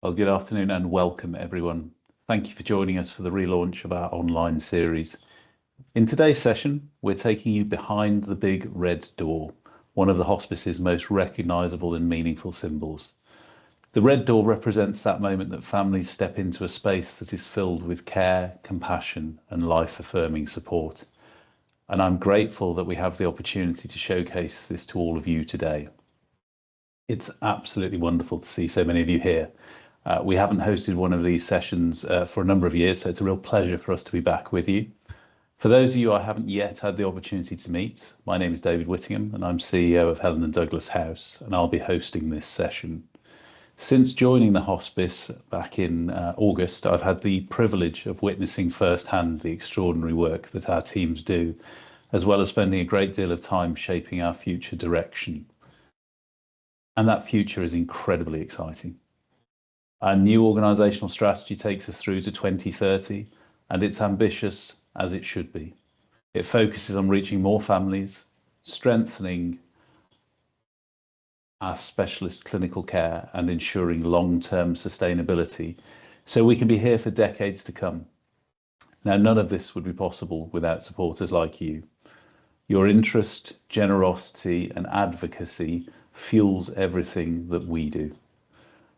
Well, good afternoon and welcome everyone. Thank you for joining us for the relaunch of our online series. In today's session, we're taking you behind the big red door, one of the hospice's most recognisable and meaningful symbols. The red door represents that moment that families step into a space that is filled with care, compassion and life-affirming support. And I'm grateful that we have the opportunity to showcase this to all of you today. It's absolutely wonderful to see so many of you here. We haven't hosted one of these sessions for a number of years, so it's a real pleasure for us to be back with you. For those of you I haven't yet had the opportunity to meet, my name is David Whittingham and I'm CEO of Helen Douglas House, and I'll be hosting this session. Since joining the hospice back in August, I've had the privilege of witnessing firsthand the extraordinary work that our teams do, as well as spending a great deal of time shaping our future direction. And that future is incredibly exciting. Our new organisational strategy takes us through to 2030, and it's ambitious as it should be. It focuses on reaching more families, strengthening our specialist clinical care and ensuring long-term sustainability so we can be here for decades to come. Now, none of this would be possible without supporters like you. Your interest, generosity and advocacy fuels everything that we do.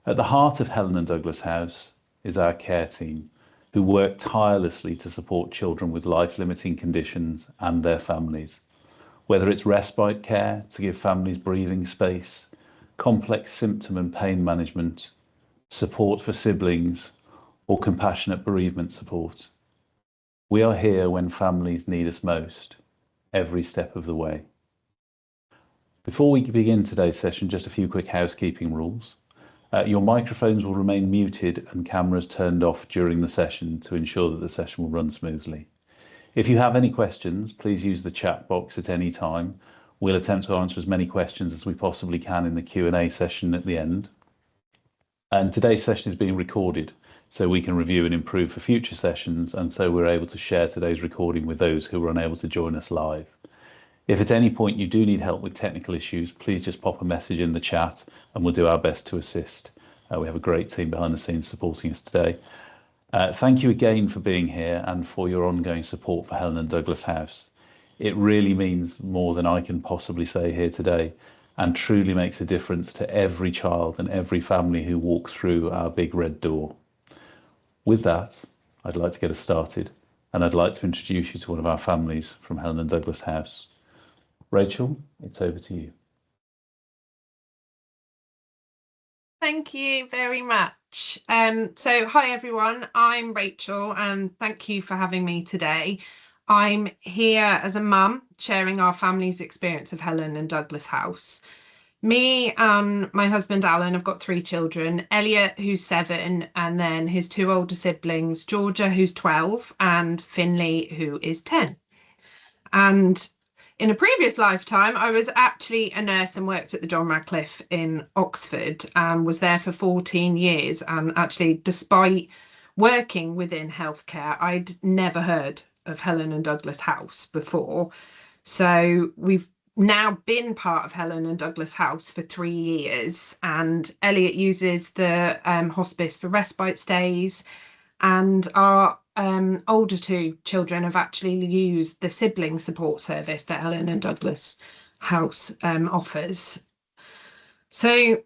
At the heart of Helen and Douglas House is our care team, who work tirelessly to support children with life-limiting conditions and their families. Whether it's respite care to give families breathing space, complex symptom and pain management, support for siblings, or compassionate bereavement support. We are here when families need us most, every step of the way. Before we begin today's session, just a few quick housekeeping rules. Your microphones will remain muted and cameras turned off during the session to ensure that the session will run smoothly. If you have any questions, please use the chat box at any time. We'll attempt to answer as many questions as we possibly can in the Q&A session at the end. And today's session is being recorded so we can review and improve for future sessions, and so we're able to share today's recording with those who were unable to join us live. If at any point you do need help with technical issues, please just pop a message in the chat and we'll do our best to assist. We have a great team behind the scenes supporting us today. Thank you again for being here and for your ongoing support for Helen and Douglas House. It really means more than I can possibly say here today, and truly makes a difference to every child and every family who walks through our big red door. With that, I'd like to get us started, and I'd like to introduce you to one of our families from Helen and Douglas House. Rachel, it's over to you. Thank you very much. So hi everyone, I'm Rachel and thank you for having me today. I'm here as a mum sharing our family's experience of Helen and Douglas House. Me and my husband Alan have got 3 children, Elliot who's 7 and then his 2 older siblings, Georgia who's 12 and Finley who is 10. And in a previous lifetime, I was actually a nurse and worked at the John Radcliffe in Oxford and was there for 14 years. And actually, despite working within healthcare, I'd never heard of Helen and Douglas House before. So we've now been part of Helen and Douglas House for 3 years, and Elliot uses the hospice for respite stays, and our older 2 children have actually used the sibling support service that Helen and Douglas House offers. So,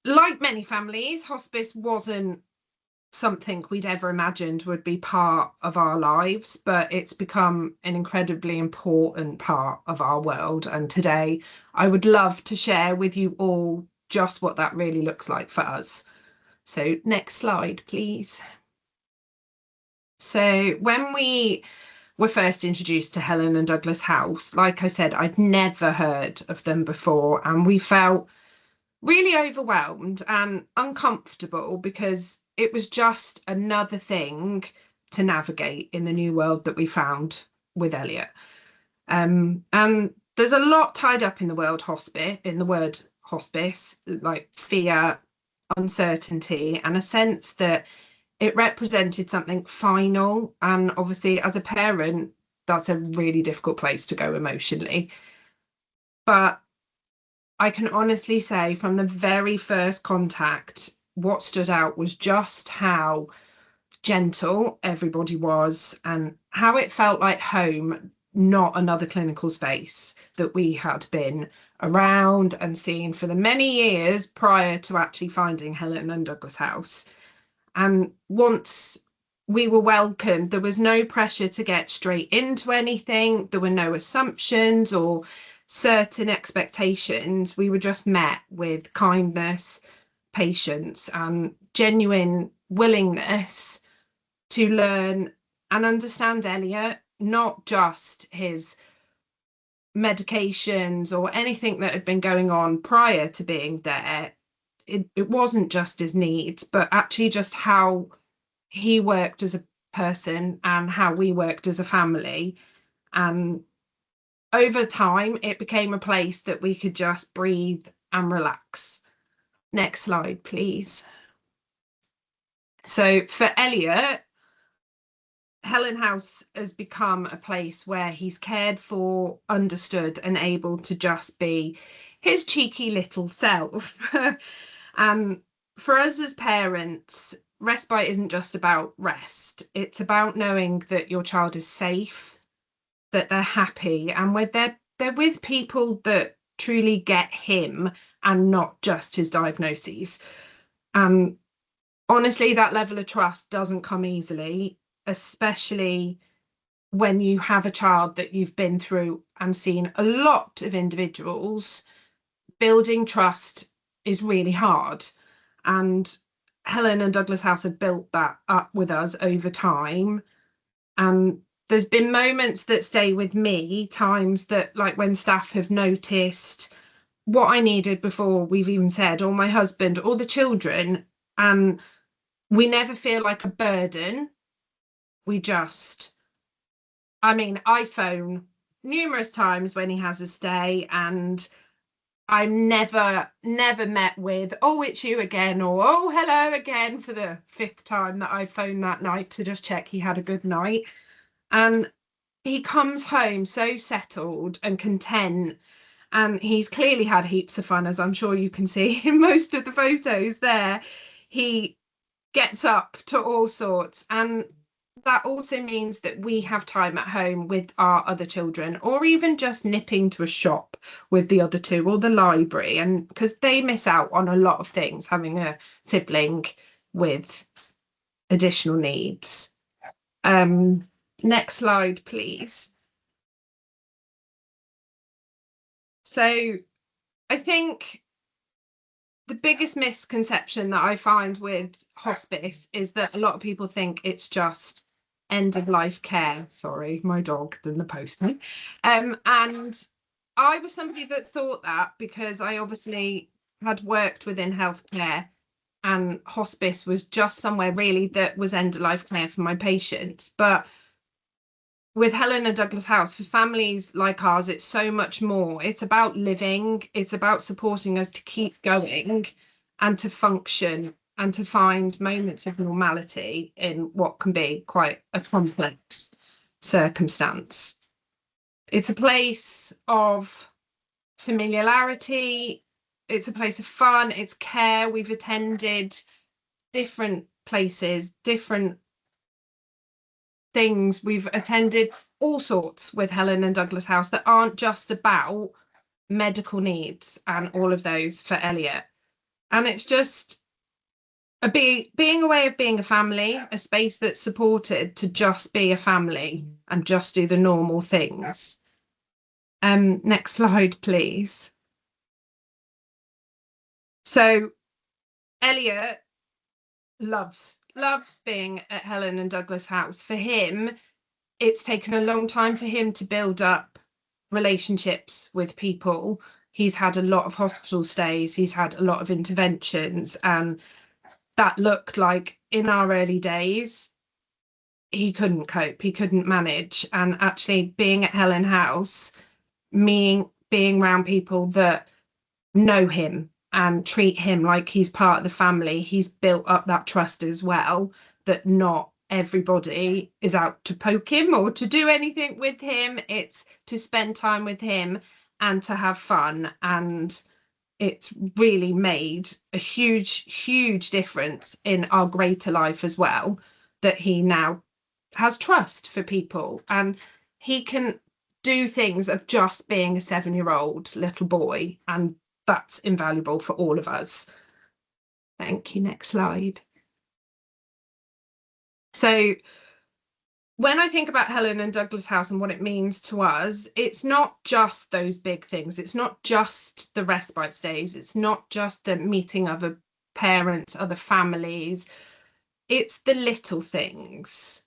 like many families, hospice wasn't something we'd ever imagined would be part of our lives, but it's become an incredibly important part of our world. And today, I would love to share with you all just what that really looks like for us. So, next slide, please. So when we were first introduced to Helen and Douglas House, like I said, I'd never heard of them before, and we felt really overwhelmed and uncomfortable because it was just another thing to navigate in the new world that we found with Elliot. And there's a lot tied up in the word hospice, like fear, uncertainty, and a sense that it represented something final, and obviously as a parent that's a really difficult place to go emotionally. But I can honestly say from the very first contact what stood out was just how gentle everybody was and how it felt like home, not another clinical space that we had been around and seen for the many years prior to actually finding Helen and Douglas House. And once we were welcomed, there was no pressure to get straight into anything. There were no assumptions or certain expectations. We were just met with kindness, patience, and genuine willingness to learn and understand Elliot, not just his medications or anything that had been going on prior to being there. It wasn't just his needs, but actually just how he worked as a person and how we worked as a family. And over time, it became a place that we could just breathe and relax. Next slide, please. So for Elliot, Helen House has become a place where he's cared for, understood, and able to just be his cheeky little self. And for us as parents, respite isn't just about rest. It's about knowing that your child is safe, that they're happy, and they're with people that truly get him and not just his diagnoses. Honestly, that level of trust doesn't come easily, especially when you have a child that you've been through and seen a lot of individuals. Building trust is really hard. And Helen and Douglas House have built that up with us over time. And there's been moments that stay with me, times that, like when staff have noticed what I needed before we've even said, or my husband, or the children, and we never feel like a burden. We just, I phone numerous times when he has a stay, and I'm never met with, oh, it's you again, or oh, hello again, for the 5th time that I phoned that night to just check he had a good night. And he comes home so settled and content, and he's clearly had heaps of fun, as I'm sure you can see in most of the photos there. He gets up to all sorts, and that also means that we have time at home with our other children, or even just nipping to a shop with the other two, or the library, and because they miss out on a lot of things having a sibling with additional needs. Next slide, please. So I think the biggest misconception that I find with hospice is that a lot of people think it's just end of life care. Sorry, my dog than the postman. And I was somebody that thought that, because I obviously had worked within healthcare, and hospice was just somewhere really that was end of life care for my patients. But with Helen and Douglas House, for families like ours, it's so much more. It's about living, it's about supporting us to keep going and to function and to find moments of normality in what can be quite a complex circumstance. It's a place of familiarity, it's a place of fun, it's care. We've attended different places, different things. We've attended all sorts with Helen and Douglas House that aren't just about medical needs and all of those for Elliot. And it's just being a way of being a family, a space that's supported to just be a family and just do the normal things. Next slide, please. So Elliot loves being at Helen and Douglas House. For him, it's taken a long time for him to build up relationships with people. He's had a lot of hospital stays, he's had a lot of interventions, and that looked like in our early days, he couldn't cope, he couldn't manage. And actually being at Helen House, being around people that know him and treat him like he's part of the family, he's built up that trust as well, that not everybody is out to poke him or to do anything with him. It's to spend time with him and to have fun. And it's really made a huge difference in our greater life as well, that he now has trust for people and he can do things of just being a 7-year-old little boy, and that's invaluable for all of us. Thank you. Next slide. So when I think about Helen and Douglas House and what it means to us, it's not just those big things. It's not just the respite days. It's not just the meeting other parents, other families. It's the little things.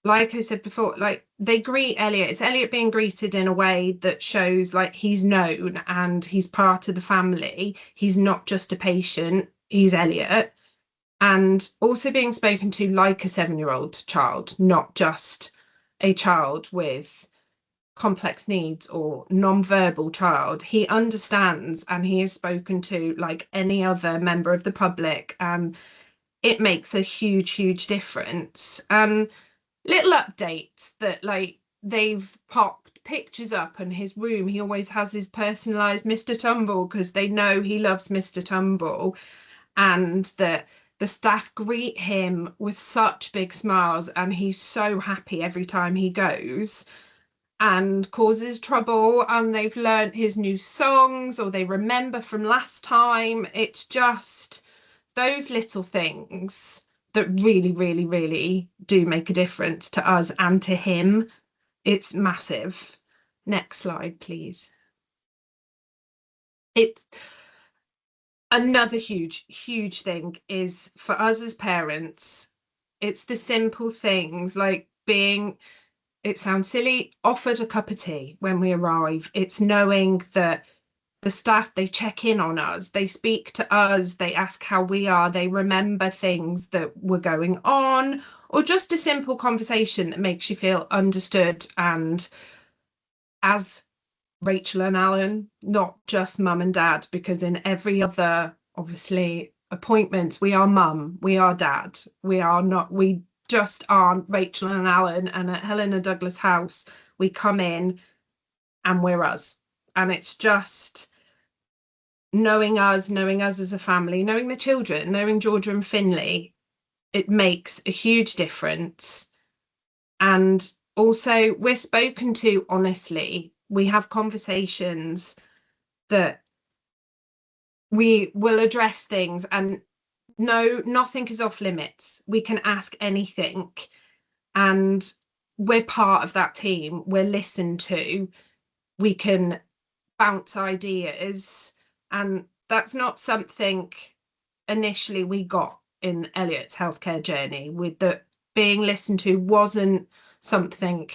Like I said before, like they greet Elliot. It's Elliot being greeted in a way that shows like he's known and he's part of the family. He's not just a patient, he's Elliot. And also being spoken to like a 7-year-old child, not just a child with complex needs or non-verbal child. He understands and he is spoken to like any other member of the public, and it makes a huge difference. And little updates that like they've popped pictures up in his room. He always has his personalized Mr. Tumble because they know he loves Mr. Tumble, and that the staff greet him with such big smiles and he's so happy every time he goes and causes trouble, and they've learnt his new songs or they remember from last time. It's just those little things that really do make a difference to us and to him. It's massive. Next slide, please. It's another huge thing is for us as parents, it's the simple things like being, it sounds silly, offered a cup of tea when we arrive. It's knowing that the staff, they check in on us, they speak to us, they ask how we are, they remember things that were going on, or just a simple conversation that makes you feel understood. And as Rachel and Alan, not just mum and dad, because in every other, obviously, appointments, we are mum, we are dad, we are not, we just aren't Rachel and Alan. And at Helen and Douglas House, we come in and we're us. And it's just knowing us as a family, knowing the children, knowing Georgia and Finley, it makes a huge difference. And also, we're spoken to honestly. We have conversations that we will address things, and no, nothing is off limits. We can ask anything, and we're part of that team. We're listened to. We can bounce ideas, and that's not something initially we got in Elliot's healthcare journey. With the being listened to wasn't something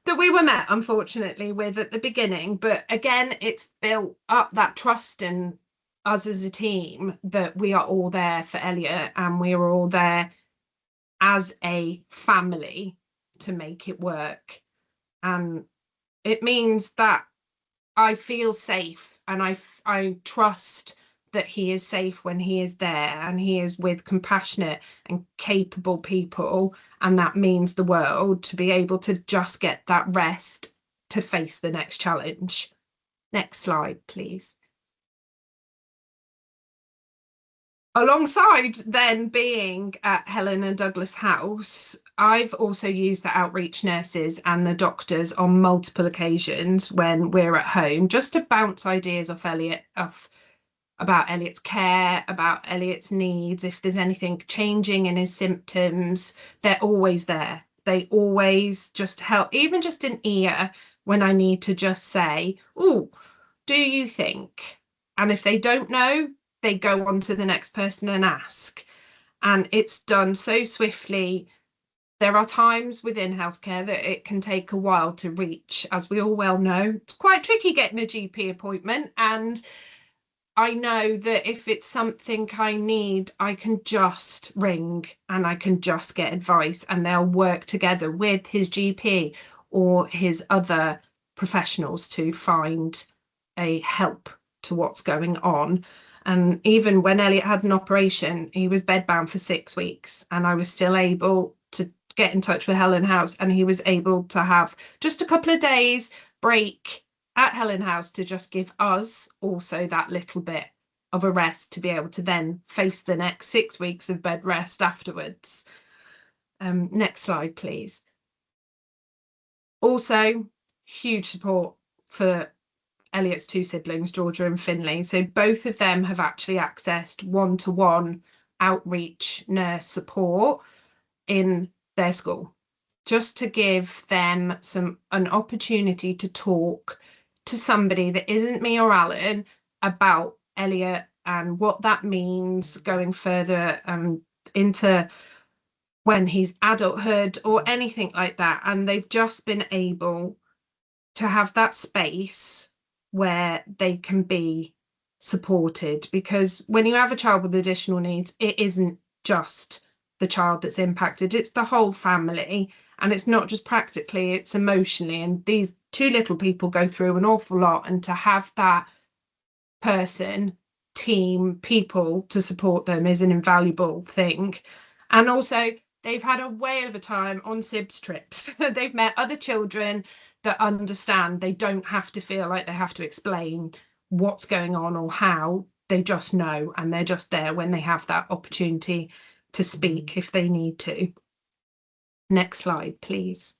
that we were met, unfortunately, with at the beginning. But again, it's built up that trust in us as a team that we are all there for Elliot and we are all there as a family to make it work. And it means that I feel safe, and I trust that he is safe when he is there, and he is with compassionate and capable people, and that means the world to be able to just get that rest to face the next challenge. Next slide, please. Alongside then being at Helen and Douglas House, I've also used the outreach nurses and the doctors on multiple occasions when we're at home, just to bounce ideas off Elliot, about Elliot's care, about Elliot's needs. If there's anything changing in his symptoms, they're always there. They always just help, even just an ear when I need to just say, oh, do you think? And if they don't know, they go on to the next person and ask. And it's done so swiftly. There are times within healthcare that it can take a while to reach. As we all well know, it's quite tricky getting a GP appointment. And I know that if it's something I need, I can just ring and I can just get advice, and they'll work together with his GP or his other professionals to find a help to what's going on. And even when Elliot had an operation, he was bedbound for 6 weeks, and I was still able to get in touch with Helen House, and he was able to have just a couple of days break at Helen House to just give us also that little bit of a rest to be able to then face the next 6 weeks of bed rest afterwards. Next slide, please. Also, huge support for Elliot's two siblings, Georgia and Finley. So both of them have actually accessed one-to-one outreach nurse support in their school, just to give them an opportunity to talk to somebody that isn't me or Alan about Elliot and what that means going further into when he's adulthood or anything like that. And they've just been able to have that space where they can be supported, because when you have a child with additional needs, it isn't just the child that's impacted, it's the whole family. And it's not just practically, it's emotionally. And these two little people go through an awful lot, and to have that person, team, people to support them is an invaluable thing. And also, they've had a whale of a time on SIBS trips. They've met other children that understand. They don't have to feel like they have to explain what's going on or how. They just know, and they're just there when they have that opportunity to speak if they need to. Next slide, please.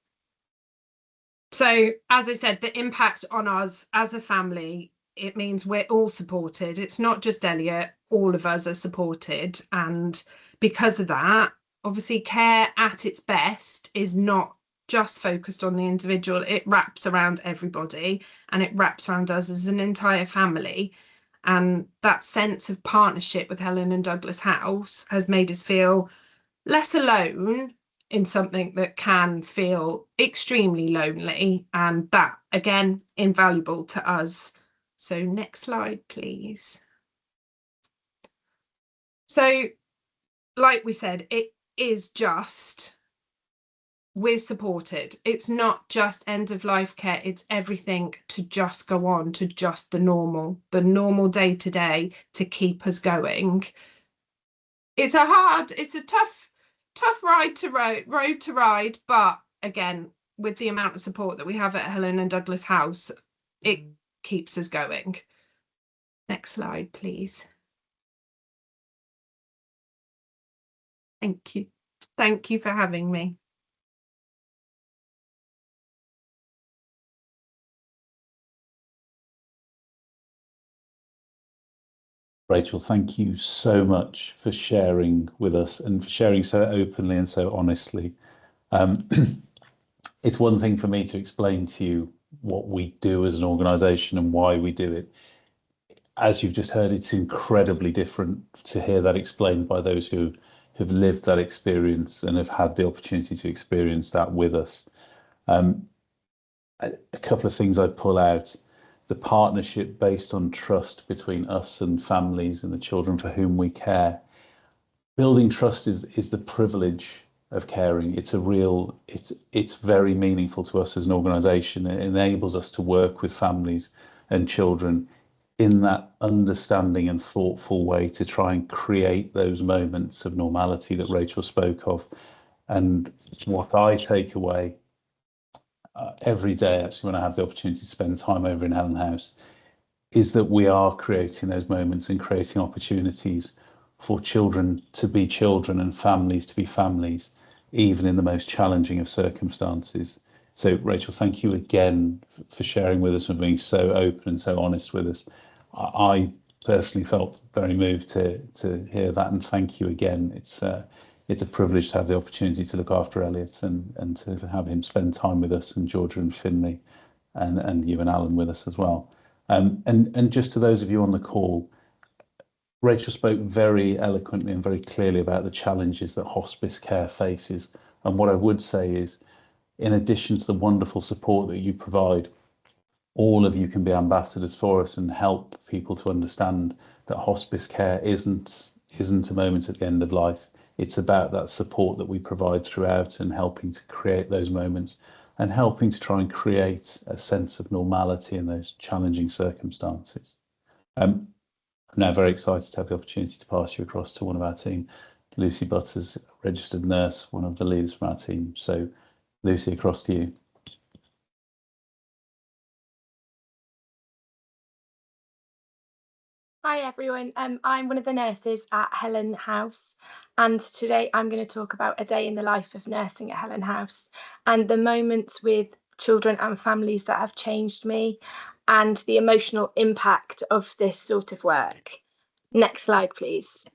So, as I said, the impact on us as a family, it means we're all supported. It's not just Elliot, all of us are supported. And because of that, obviously care at its best is not just focused on the individual. It wraps around everybody, and it wraps around us as an entire family. And that sense of partnership with Helen and Douglas House has made us feel less alone in something that can feel extremely lonely, and that, again, invaluable to us. So next slide, please. So, like we said, it is just, we're supported. It's not just end of life care, it's everything to just go on to just the normal day to day to keep us going. It's a tough road to ride, but again, with the amount of support that we have at Helen and Douglas House, it keeps us going. Next slide, please. Thank you. Thank you for having me. Rachel, thank you so much for sharing with us and for sharing so openly and so honestly. It's one thing for me to explain to you what we do as an organisation and why we do it. As you've just heard, it's incredibly different to hear that explained by those who have lived that experience and have had the opportunity to experience that with us. A couple of things I'd pull out: the partnership based on trust between us and families and the children for whom we care. Building trust is the privilege of caring. It's very meaningful to us as an organisation. It enables us to work with families and children in that understanding and thoughtful way to try and create those moments of normality that Rachel spoke of. And what I take away every day, actually, when I have the opportunity to spend time over in Helen House, is that we are creating those moments and creating opportunities for children to be children and families to be families, even in the most challenging of circumstances. So, Rachel, thank you again for sharing with us and being so open and so honest with us. I personally felt very moved to hear that, and thank you again. It's a privilege to have the opportunity to look after Elliot and to have him spend time with us, and Georgia and Finley, and you and Alan with us as well. And just to those of you on the call, Rachel spoke very eloquently and very clearly about the challenges that hospice care faces. And what I would say is, in addition to the wonderful support that you provide, all of you can be ambassadors for us and help people to understand that hospice care isn't a moment at the end of life. It's about that support that we provide throughout and helping to create those moments and helping to try and create a sense of normality in those challenging circumstances. I'm now very excited to have the opportunity to pass you across to one of our team, Lucy Butters, registered nurse, one of the leaders from our team. So, Lucy, across to you. Hi everyone. I'm one of the nurses at Helen House, and today I'm going to talk about a day in the life of nursing at Helen House and the moments with children and families that have changed me and the emotional impact of this sort of work. Next slide, please.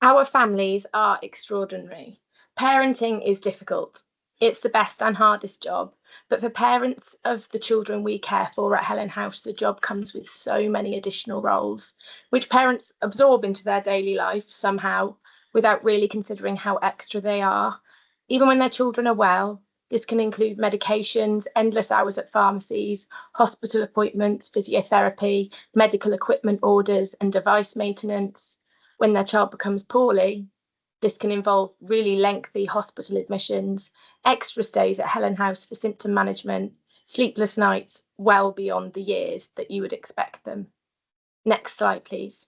Our families are extraordinary. Parenting is difficult. It's the best and hardest job. But for parents of the children we care for at Helen House, the job comes with so many additional roles, which parents absorb into their daily life somehow without really considering how extra they are. Even when their children are well, this can include medications, endless hours at pharmacies, hospital appointments, physiotherapy, medical equipment orders, and device maintenance. When their child becomes poorly, this can involve really lengthy hospital admissions, extra stays at Helen House for symptom management, sleepless nights well beyond the years that you would expect them. Next slide, please.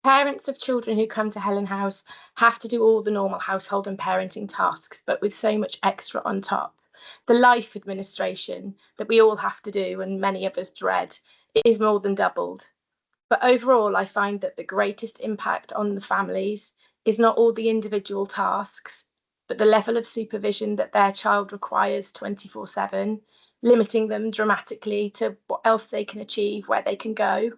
Parents of children who come to Helen House have to do all the normal household and parenting tasks, but with so much extra on top. The life administration that we all have to do and many of us dread is more than doubled. But overall, I find that the greatest impact on the families is not all the individual tasks, but the level of supervision that their child requires 24/7, limiting them dramatically to what else they can achieve, where they can go,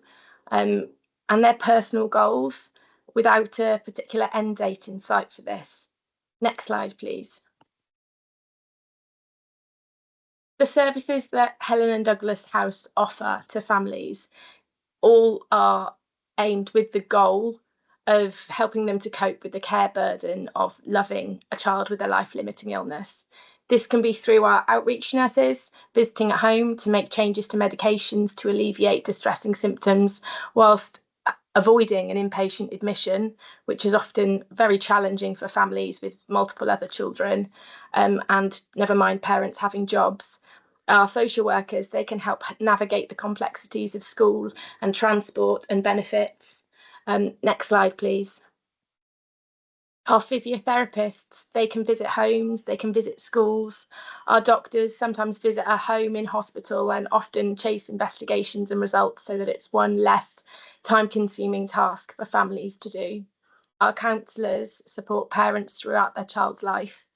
um, and their personal goals without a particular end date in sight for this. Next slide, please. The services that Helen and Douglas House offer to families all are aimed with the goal of helping them to cope with the care burden of loving a child with a life-limiting illness. This can be through our outreach nurses visiting at home to make changes to medications to alleviate distressing symptoms, whilst avoiding an inpatient admission, which is often very challenging for families with multiple other children, and never mind parents having jobs. Our social workers, they can help navigate the complexities of school and transport and benefits. Next slide, please. Our physiotherapists, they can visit homes, they can visit schools. Our doctors sometimes visit a home in hospital and often chase investigations and results so that it's one less time-consuming task for families to do. Our counsellors support parents throughout their child's life,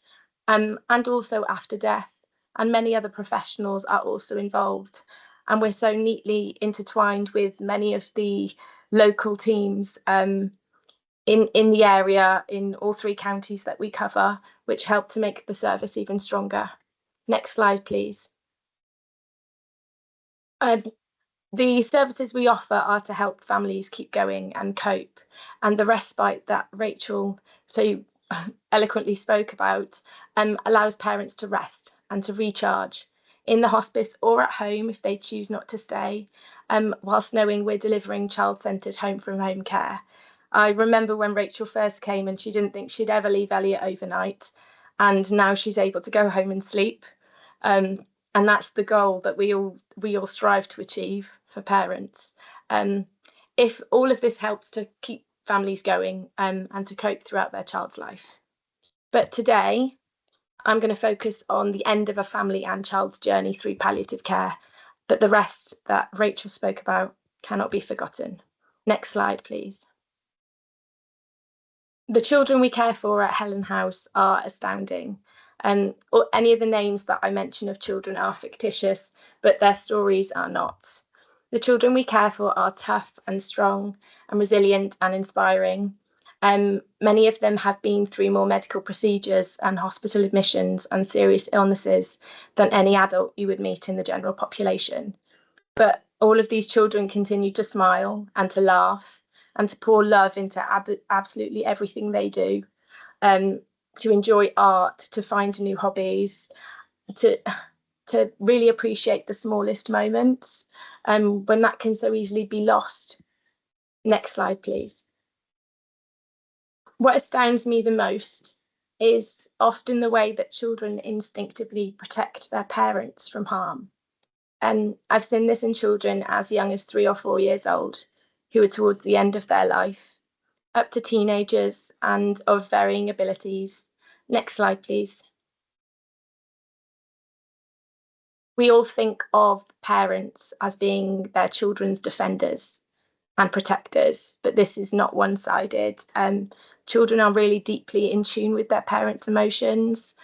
and also after death. And many other professionals are also involved. And we're so neatly intertwined with many of the local teams in the area, in all three counties that we cover, which help to make the service even stronger. Next slide, please. The services we offer are to help families keep going and cope, and the respite that Rachel so eloquently spoke about allows parents to rest and to recharge in the hospice or at home if they choose not to stay, whilst knowing we're delivering child-centred home from home care. I remember when Rachel first came and she didn't think she'd ever leave Elliot overnight, and now she's able to go home and sleep. And that's the goal that we all strive to achieve for parents. If all of this helps to keep families going and to cope throughout their child's life. But today, I'm going to focus on the end of a family and child's journey through palliative care, but the rest that Rachel spoke about cannot be forgotten. Next slide, please. The children we care for at Helen House are astounding. Any of the names that I mention of children are fictitious, but their stories are not. The children we care for are tough and strong and resilient and inspiring. Many of them have been through more medical procedures and hospital admissions and serious illnesses than any adult you would meet in the general population. But all of these children continue to smile and to laugh and to pour love into absolutely everything they do, to enjoy art, to find new hobbies, to really appreciate the smallest moments, when that can so easily be lost. Next slide, please. What astounds me the most is often the way that children instinctively protect their parents from harm. And I've seen this in children as young as 3 or 4 years old, who are towards the end of their life, up to teenagers and of varying abilities. Next slide, please. We all think of parents as being their children's defenders and protectors, but this is not one-sided. Children are really deeply in tune with their parents' emotions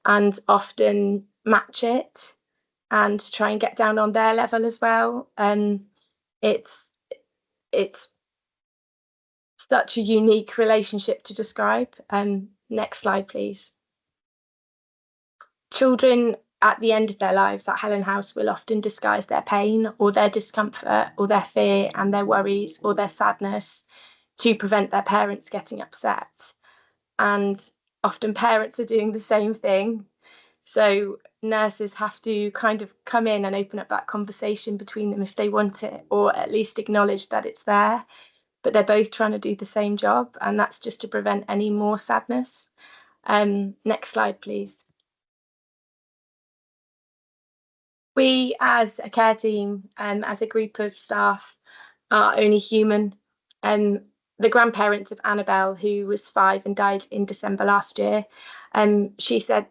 and often match it and try and get down on their level as well. It's such a unique relationship to describe. Next slide, please. Children at the end of their lives at Helen House will often disguise their pain or their discomfort or their fear and their worries or their sadness to prevent their parents getting upset. And often parents are doing the same thing. So nurses have to kind of come in and open up that conversation between them if they want it, or at least acknowledge that it's there. But they're both trying to do the same job, and that's just to prevent any more sadness. Next slide, please. We, as a care team, as a group of staff, are only human. The grandparents of Annabelle, who was 5 and died in December last year, she said,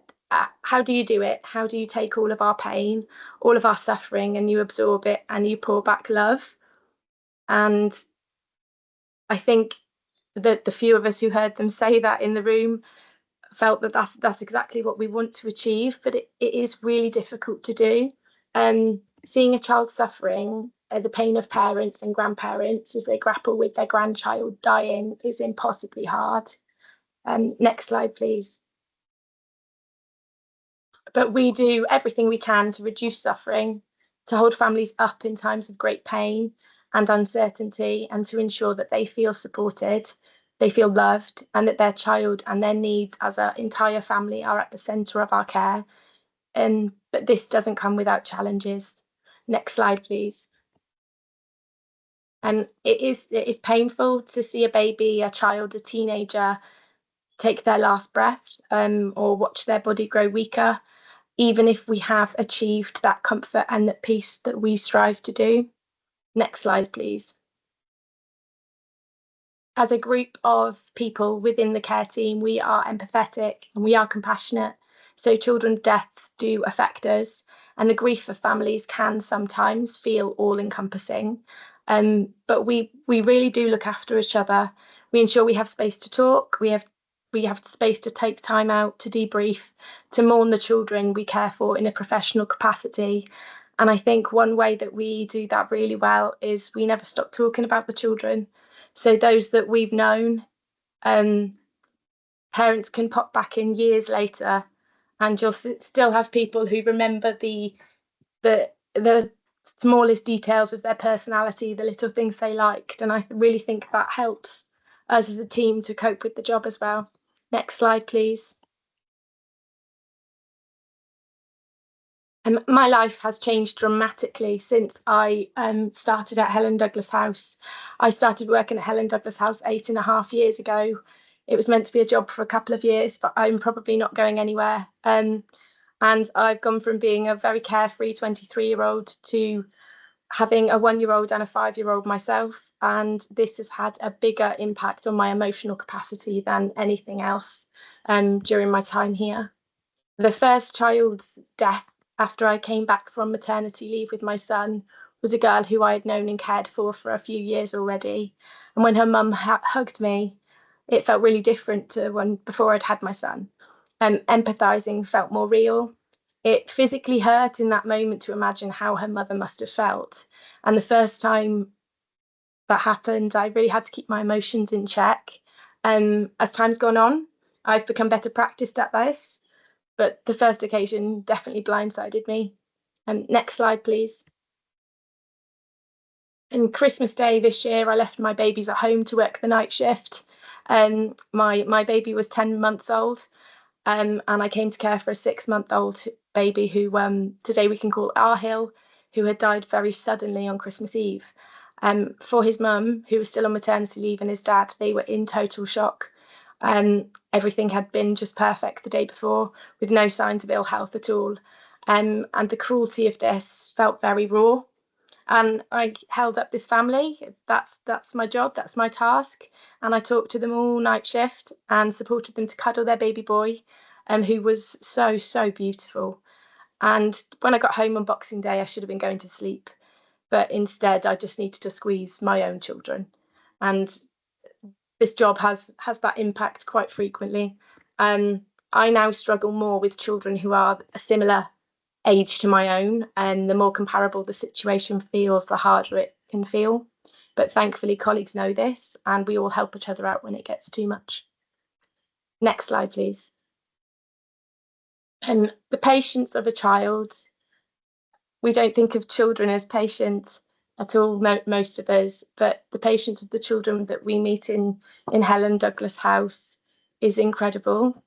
how do you do it? How do you take all of our pain, all of our suffering, and you absorb it and you pour back love? And I think that the few of us who heard them say that in the room felt that that's exactly what we want to achieve, but it is really difficult to do. Seeing a child suffering, the pain of parents and grandparents as they grapple with their grandchild dying is impossibly hard. Next slide, please. But we do everything we can to reduce suffering, to hold families up in times of great pain and uncertainty, and to ensure that they feel supported, they feel loved, and that their child and their needs as an entire family are at the centre of our care. But this doesn't come without challenges. Next slide, please. It is painful to see a baby, a child, a teenager take their last breath, or watch their body grow weaker, even if we have achieved that comfort and that peace that we strive to do. Next slide, please. As a group of people within the care team, we are empathetic and we are compassionate. So children's deaths do affect us, and the grief of families can sometimes feel all-encompassing. But we really do look after each other. We ensure we have space to talk. We have space to take time out to debrief, to mourn the children we care for in a professional capacity. And I think one way that we do that really well is we never stop talking about the children. So those that we've known, parents can pop back in years later, and you'll still have people who remember the smallest details of their personality, the little things they liked. And I really think that helps us as a team to cope with the job as well. Next slide, please. My life has changed dramatically since I started at Helen Douglas House. I started working at Helen Douglas House 8.5 years ago. It was meant to be a job for a couple of years, but I'm probably not going anywhere. And I've gone from being a very carefree 23-year-old to having a 1-year-old and a 5-year-old myself. And this has had a bigger impact on my emotional capacity than anything else during my time here. The first child's death after I came back from maternity leave with my son was a girl who I had known and cared for a few years already. And when her mum hugged me, it felt really different to when before I'd had my son. Empathizing felt more real. It physically hurt in that moment to imagine how her mother must have felt. And the first time that happened, I really had to keep my emotions in check. As time's gone on, I've become better practiced at this. But the first occasion definitely blindsided me. Next slide, please. On Christmas Day this year, I left my babies at home to work the night shift. My baby was 10 months old, and I came to care for a 6-month-old baby who today we can call Arhill, who had died very suddenly on Christmas Eve. For his mum, who was still on maternity leave, and his dad, they were in total shock. Everything had been just perfect the day before, with no signs of ill health at all. And the cruelty of this felt very raw. And I held up this family. That's my job, that's my task. And I talked to them all night shift and supported them to cuddle their baby boy, who was so beautiful. And when I got home on Boxing Day, I should have been going to sleep, but instead I just needed to squeeze my own children. And this job has that impact quite frequently. I now struggle more with children who are a similar age to my own, and the more comparable the situation feels, the harder it can feel. But thankfully, colleagues know this, and we all help each other out when it gets too much. Next slide, please. And the patience of a child, we don't think of children as patient at all, most of us, but the patience of the children that we meet in Helen Douglas House is incredible.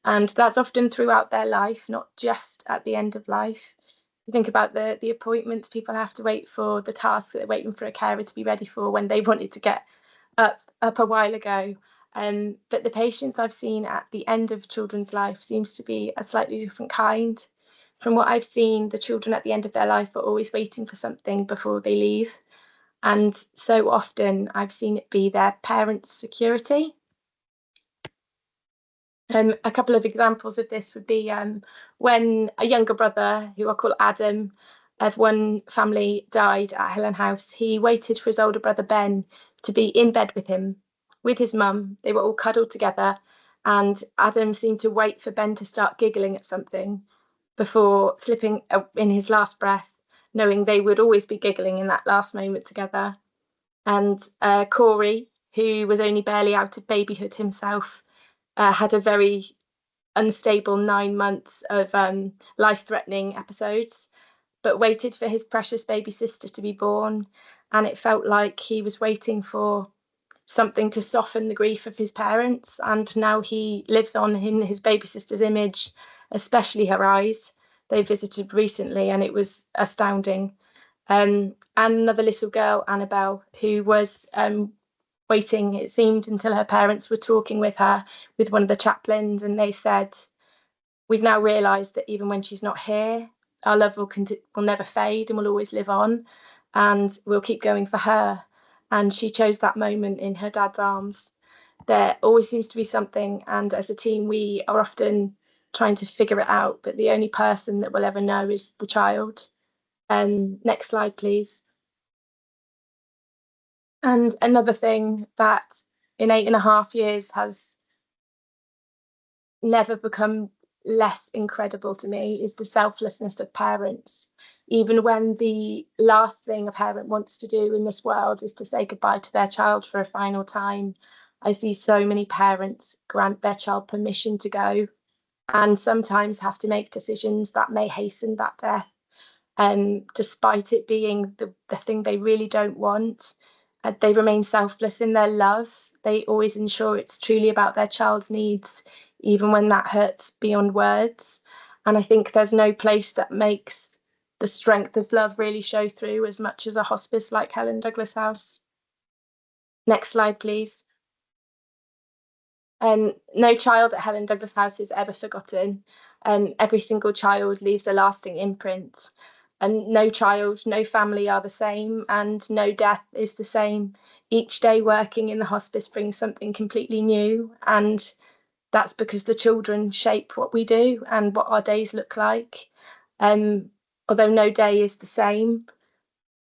And that's often throughout their life, not just at the end of life. You think about the appointments people have to wait for, the tasks that they're waiting for a carer to be ready for when they wanted to get up a while ago. But the patience I've seen at the end of children's life seems to be a slightly different kind. From what I've seen, the children at the end of their life are always waiting for something before they leave. And so often I've seen it be their parents' security. A couple of examples of this would be when a younger brother, who I call Adam, of one family died at Helen House. He waited for his older brother Ben to be in bed with him, with his mum. They were all cuddled together, and Adam seemed to wait for Ben to start giggling at something before slipping in his last breath, knowing they would always be giggling in that last moment together. And Corey, who was only barely out of babyhood himself, had a very unstable 9 months of life-threatening episodes, but waited for his precious baby sister to be born. And it felt like he was waiting for something to soften the grief of his parents. And now he lives on in his baby sister's image, especially her eyes. They visited recently, and it was astounding. And another little girl, Annabelle, who was waiting, it seemed, until her parents were talking with her, with one of the chaplains, and they said, "We've now realised that even when she's not here, our love will never fade and will always live on, and we'll keep going for her." And she chose that moment in her dad's arms. There always seems to be something, and as a team, we are often trying to figure it out, but the only person that will ever know is the child. Next slide, please. And another thing that in 8.5 years has never become less incredible to me is the selflessness of parents. Even when the last thing a parent wants to do in this world is to say goodbye to their child for a final time, I see so many parents grant their child permission to go, and sometimes have to make decisions that may hasten that death. Despite it being the thing they really don't want, they remain selfless in their love. They always ensure it's truly about their child's needs, even when that hurts beyond words. And I think there's no place that makes the strength of love really show through as much as a hospice like Helen Douglas House. Next slide, please. No child at Helen Douglas House is ever forgotten. Every single child leaves a lasting imprint. And no child, no family are the same, and no death is the same. Each day working in the hospice brings something completely new, and that's because the children shape what we do and what our days look like. Although no day is the same,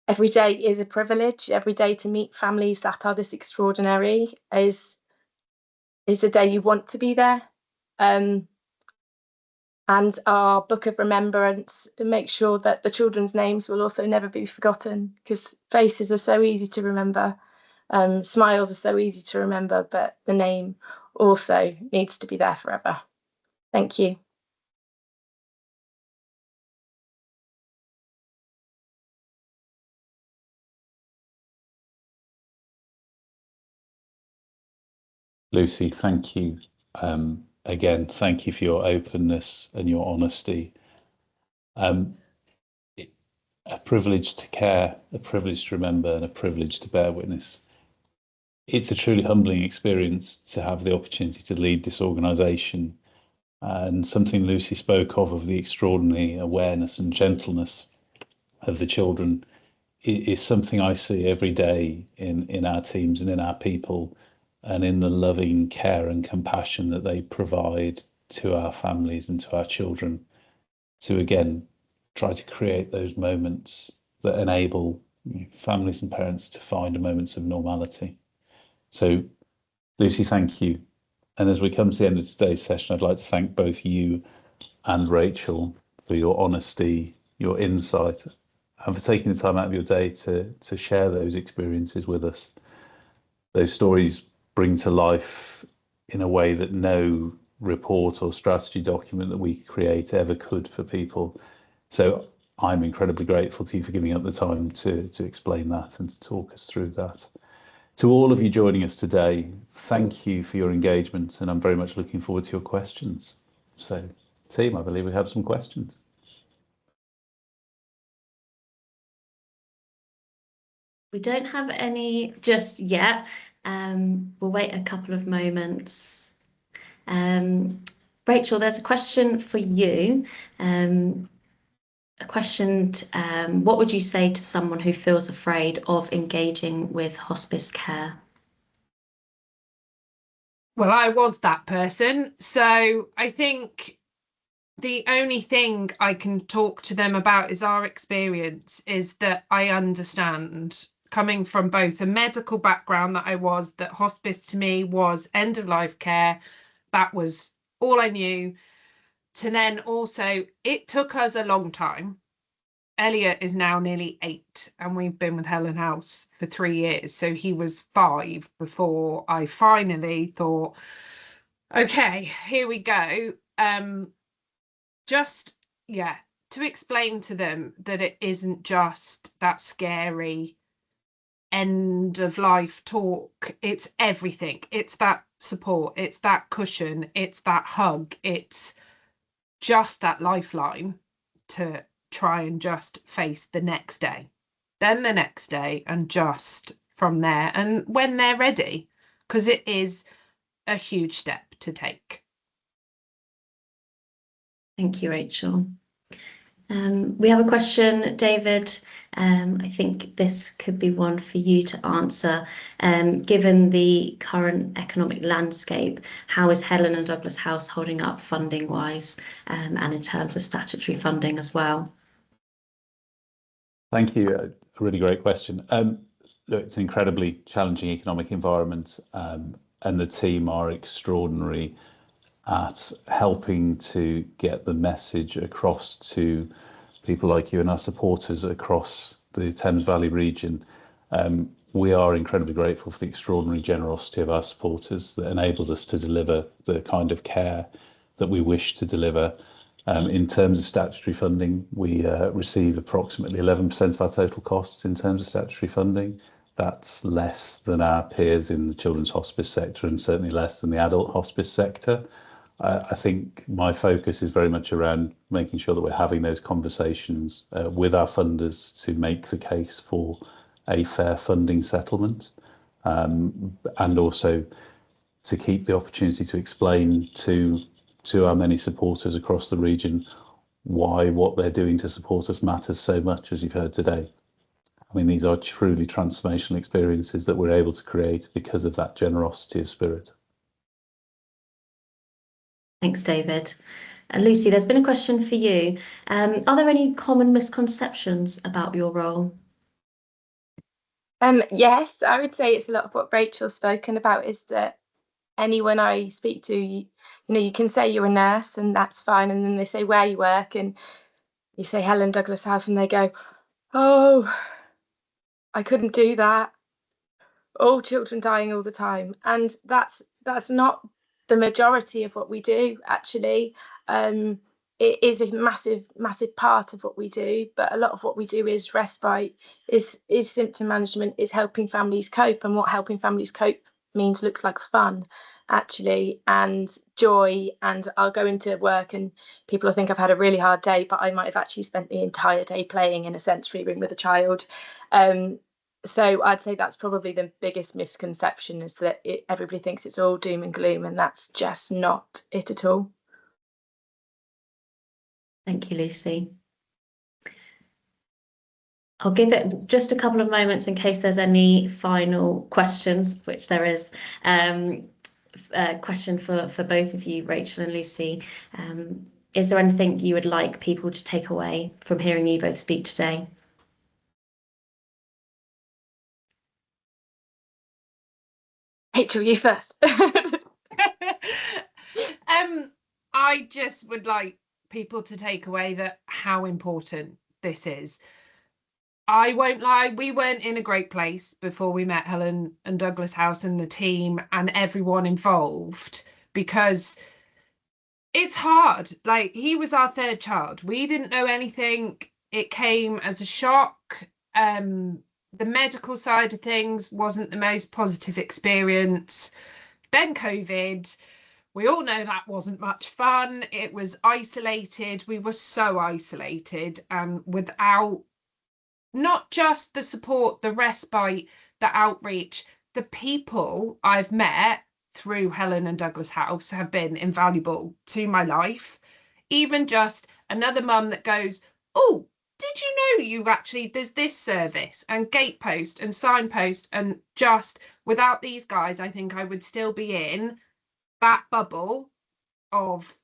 every day is a privilege. Every day to meet families that are this extraordinary is a day you want to be there. And our book of remembrance makes sure that the children's names will also never be forgotten, because faces are so easy to remember, smiles are so easy to remember, but the name also needs to be there forever. Thank you. Lucy, thank you. Again, thank you for your openness and your honesty. A privilege to care, a privilege to remember, and a privilege to bear witness. It's a truly humbling experience to have the opportunity to lead this organisation, and something Lucy spoke of the extraordinary awareness and gentleness of the children is something I see every day in our teams and in our people, and in the loving care and compassion that they provide to our families and to our children, to again try to create those moments that enable families and parents to find moments of normality. So, Lucy, thank you. And as we come to the end of today's session, I'd like to thank both you and Rachel for your honesty, your insight, and for taking the time out of your day to share those experiences with us. Those stories bring to life in a way that no report or strategy document that we create ever could for people. So I'm incredibly grateful to you for giving up the time to explain that and to talk us through that. To all of you joining us today, thank you for your engagement, and I'm very much looking forward to your questions. So, team, I believe we have some questions. We don't have any just yet. We'll wait a couple of moments. Rachel, there's a question for you. A question, what would you say to someone who feels afraid of engaging with hospice care? Well, I was that person, so I think the only thing I can talk to them about is our experience, is that I understand, coming from both a medical background that I was, that hospice to me was end of life care. That was all I knew. To then also, it took us a long time. Elliot is now nearly 8 and we've been with Helen House for 3 years. So he was 5 before I finally thought, okay, here we go. Just, yeah, to explain to them that it isn't just that scary end of life talk. It's everything. It's that support. It's that cushion. It's that hug. It's just that lifeline to try and just face the next day, then the next day, and just from there, and when they're ready, because it is a huge step to take. Thank you, Rachel. We have a question, David. I think this could be one for you to answer. Given the current economic landscape, how is Helen and Douglas House holding up funding-wise, and in terms of statutory funding as well? Thank you. A really great question. Look, it's an incredibly challenging economic environment, and the team are extraordinary at helping to get the message across to people like you and our supporters across the Thames Valley region. We are incredibly grateful for the extraordinary generosity of our supporters that enables us to deliver the kind of care that we wish to deliver. In terms of statutory funding, we receive approximately 11% of our total costs in terms of statutory funding. That's less than our peers in the children's hospice sector and certainly less than the adult hospice sector. I think my focus is very much around making sure that we're having those conversations with our funders to make the case for a fair funding settlement, and also to keep the opportunity to explain to our many supporters across the region why what they're doing to support us matters so much, as you've heard today. I mean, these are truly transformational experiences that we're able to create because of that generosity of spirit. Thanks, David. Lucy, there's been a question for you. Are there any common misconceptions about your role? Yes, I would say it's a lot of what Rachel's spoken about, is that anyone I speak to, you know, you can say you're a nurse and that's fine. And then they say where you work and you say Helen Douglas House and they go, oh, I couldn't do that. All children dying all the time. And that's not the majority of what we do, actually. It is a massive part of what we do, but a lot of what we do is respite, is symptom management, is helping families cope. And what helping families cope means looks like fun, actually, and joy. And I'll go into work and people will think I've had a really hard day, but I might have actually spent the entire day playing in a sensory room with a child. So I'd say that's probably the biggest misconception, is that everybody thinks it's all doom and gloom, and that's just not it at all. Thank you, Lucy. I'll give it just a couple of moments in case there's any final questions, which there is. A question for both of you, Rachel and Lucy. Is there anything you would like people to take away from hearing you both speak today? Rachel, you first. I just would like people to take away that how important this is. I won't lie, we weren't in a great place before we met Helen and Douglas House and the team and everyone involved, because it's hard. Like, he was our third child. We didn't know anything. It came as a shock. The medical side of things wasn't the most positive experience. Then COVID. We all know that wasn't much fun. It was isolated. We were so isolated, and without not just the support, the respite, the outreach, the people I've met through Helen and Douglas House have been invaluable to my life. Even just another mum that goes, oh, did you know you actually, there's this service, and gatepost and signpost, and just without these guys, I think I would still be in that bubble of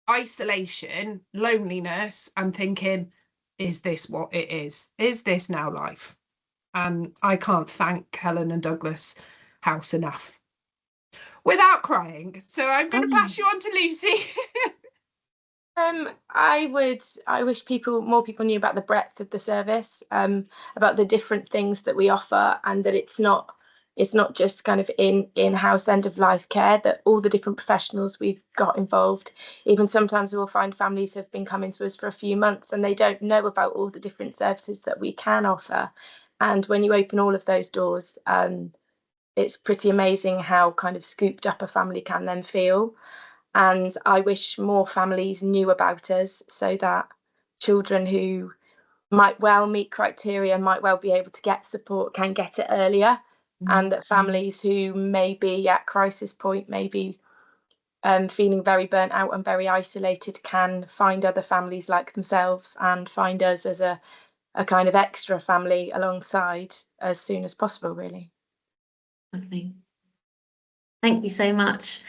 isolation, loneliness, and thinking, is this what it is? Is this now life? And I can't thank Helen and Douglas House enough without crying. So I'm going to pass you on to Lucy. I wish more people knew about the breadth of the service, about the different things that we offer, and that it's not just kind of in-house end of life care, that all the different professionals we've got involved. Even sometimes we'll find families have been coming to us for a few months and they don't know about all the different services that we can offer. And when you open all of those doors, it's pretty amazing how kind of scooped up a family can then feel. And I wish more families knew about us, so that children who might well meet criteria, might well be able to get support, can get it earlier. And that families who may be at crisis point, maybe feeling very burnt out and very isolated, can find other families like themselves and find us as a kind of extra family alongside as soon as possible, really. Lovely. Thank you so much.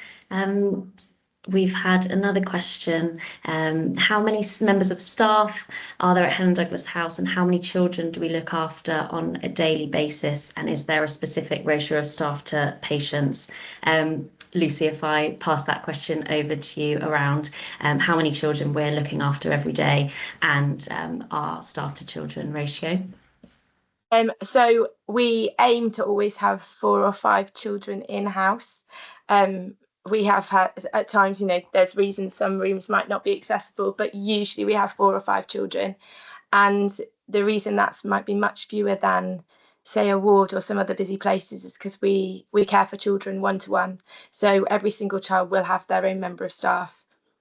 We've had another question. How many members of staff are there at Helen Douglas House, and how many children do we look after on a daily basis? And is there a specific ratio of staff to patients? Lucy, if I pass that question over to you around how many children we're looking after every day, and our staff to children ratio. So we aim to always have 4 or 5 children in-house. We have had at times, there's reasons some rooms might not be accessible, but usually we have 4 or 5 children. And the reason that might be much fewer than, say, a ward or some other busy places is because we care for children one-to-one. So every single child will have their own member of staff.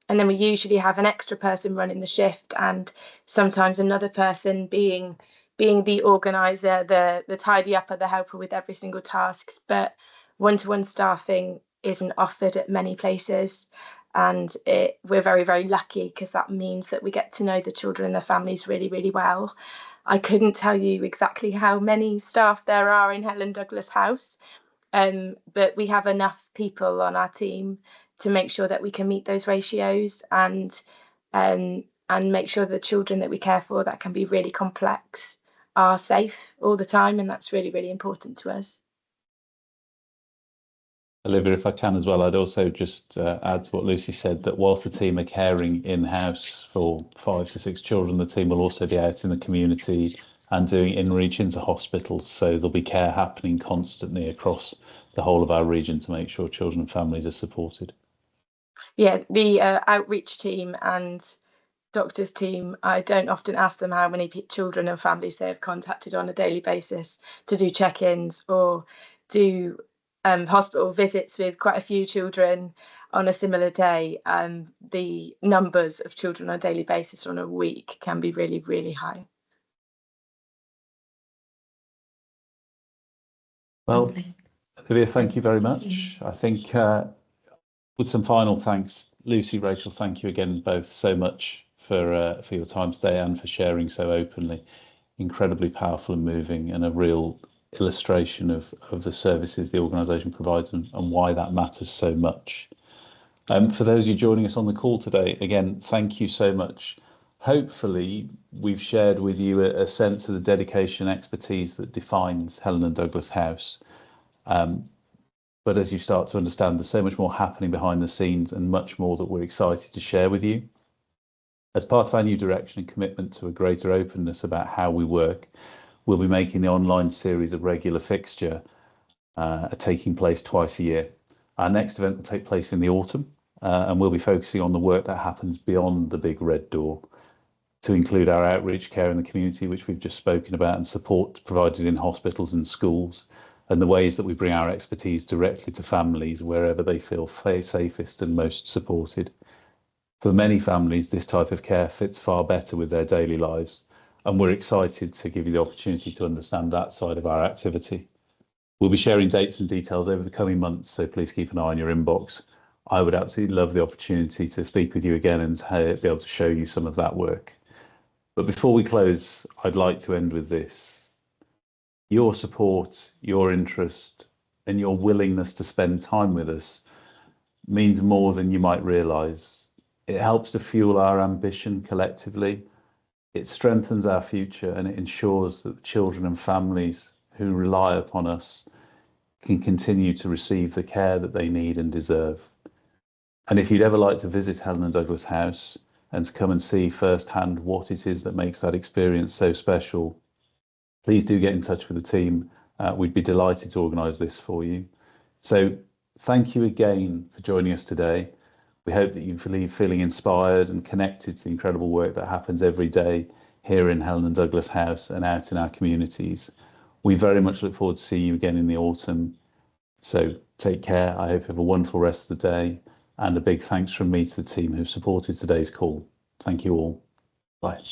And then we usually have an extra person running the shift, and sometimes another person being the organizer, the tidy upper, the helper with every single task. But one-to-one staffing isn't offered at many places, and we're very, very lucky, because that means that we get to know the children and their families really, really well. I couldn't tell you exactly how many staff there are in Helen Douglas House, but we have enough people on our team to make sure that we can meet those ratios, and make sure the children that we care for, that can be really complex, are safe all the time. And that's really, really important to us. Olivia, if I can as well, I'd also just add to what Lucy said, that whilst the team are caring in-house for 5 to 6 children, the team will also be out in the community and doing in-reach into hospitals. So there'll be care happening constantly across the whole of our region to make sure children and families are supported. Yeah, the outreach team and doctors team, I don't often ask them how many children and families they have contacted on a daily basis to do check-ins or do hospital visits with quite a few children on a similar day. The numbers of children on a daily basis on a week can be really, really high. Well, Olivia, thank you very much. I think with some final thanks, Lucy, Rachel, thank you again both so much for your time today and for sharing so openly. Incredibly powerful and moving, and a real illustration of the services the organisation provides and why that matters so much. For those of you joining us on the call today, again, thank you so much. Hopefully, we've shared with you a sense of the dedication and expertise that defines Helen Douglas House. But as you start to understand, there's so much more happening behind the scenes and much more that we're excited to share with you. As part of our new direction and commitment to a greater openness about how we work, we'll be making the online series a regular fixture, taking place twice a year. Our next event will take place in the autumn, and we'll be focusing on the work that happens beyond the big red door, to include our outreach care in the community, which we've just spoken about, and support provided in hospitals and schools, and the ways that we bring our expertise directly to families wherever they feel safest and most supported. For many families, this type of care fits far better with their daily lives, and we're excited to give you the opportunity to understand that side of our activity. We'll be sharing dates and details over the coming months, so please keep an eye on your inbox. I would absolutely love the opportunity to speak with you again and be able to show you some of that work. But before we close, I'd like to end with this. Your support, your interest, and your willingness to spend time with us means more than you might realise. It helps to fuel our ambition collectively. It strengthens our future, and it ensures that the children and families who rely upon us can continue to receive the care that they need and deserve. And if you'd ever like to visit Helen Douglas House and to come and see firsthand what it is that makes that experience so special, please do get in touch with the team. We'd be delighted to organise this for you. So thank you again for joining us today. We hope that you leave feeling inspired and connected to the incredible work that happens every day here in Helen Douglas House and out in our communities. We very much look forward to seeing you again in the autumn. So take care. I hope you have a wonderful rest of the day. And a big thanks from me to the team who've supported today's call. Thank you all. Bye.